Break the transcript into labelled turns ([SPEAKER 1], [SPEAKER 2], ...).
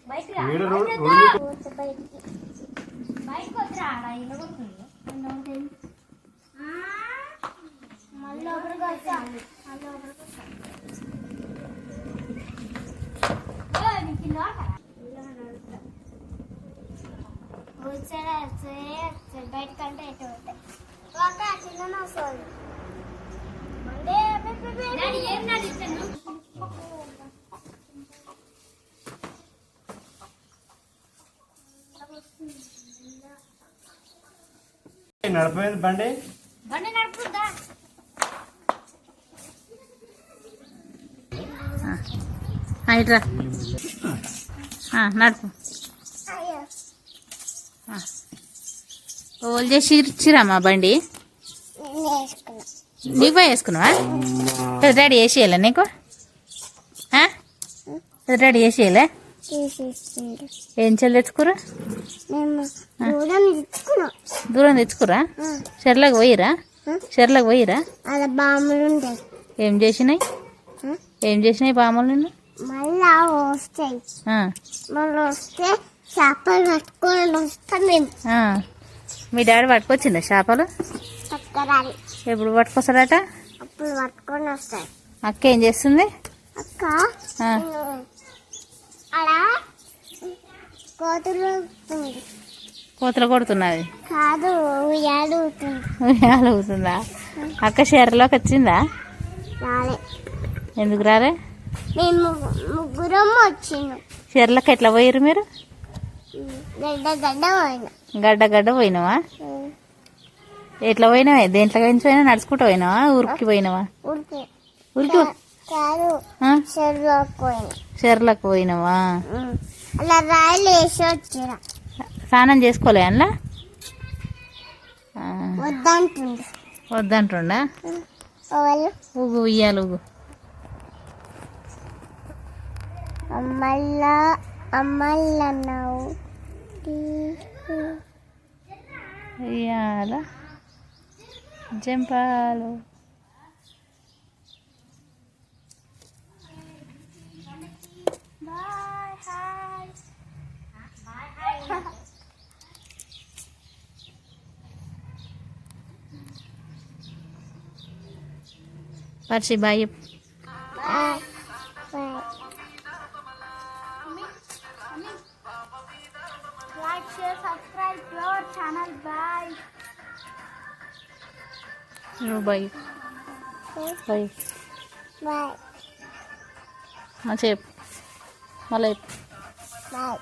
[SPEAKER 1] బయటకంటే
[SPEAKER 2] నడపలేదు బండి
[SPEAKER 1] బండి నడుపుదా
[SPEAKER 3] ఇట్రా నడుపు ఓల్ చేసి ఇచ్చిరామా బండి నీకు వేసుకున్నావా రెడీ వేసేయాలా నీకు రెడీ వేసేయాలే ఏం చెల్లి తెచ్చుకురా దూరం తెచ్చుకురా చెర్లకు పోయిరా ఏం చేసినాయి పాములు నిన్ను మీ డాడీ పట్టుకొచ్చిందా చేపలు ఎప్పుడు పట్టుకొస్తాడట అక్క ఏం చేస్తుంది కోతులు కొడుతున్నది ఉయ్యాలుగుతుందా అక్క షెర్లోకి వచ్చిందా ఎందుకు రాలే
[SPEAKER 1] ముగ్గురం వచ్చిండు
[SPEAKER 3] షెర్లకు ఎట్లా పోయారు మీరు గడ్డ పోయినావా ఎట్లా పోయినావా దేంట్లో నుంచి పోయినా నడుచుకుంటూ పోయినావా ఊరికి పోయినావా ఊరికి చెర్లకు పోయినావా స్నానం చేసుకోలే అందులో వద్దంటుండా ఊగు ఉయ్యాలి ఊగు ఉయ్యాల జంపాలు పర్షి bye
[SPEAKER 1] like share subscribe to our channel bye
[SPEAKER 3] bye
[SPEAKER 1] bye
[SPEAKER 3] చెప్పు మళ్ళీ
[SPEAKER 1] bye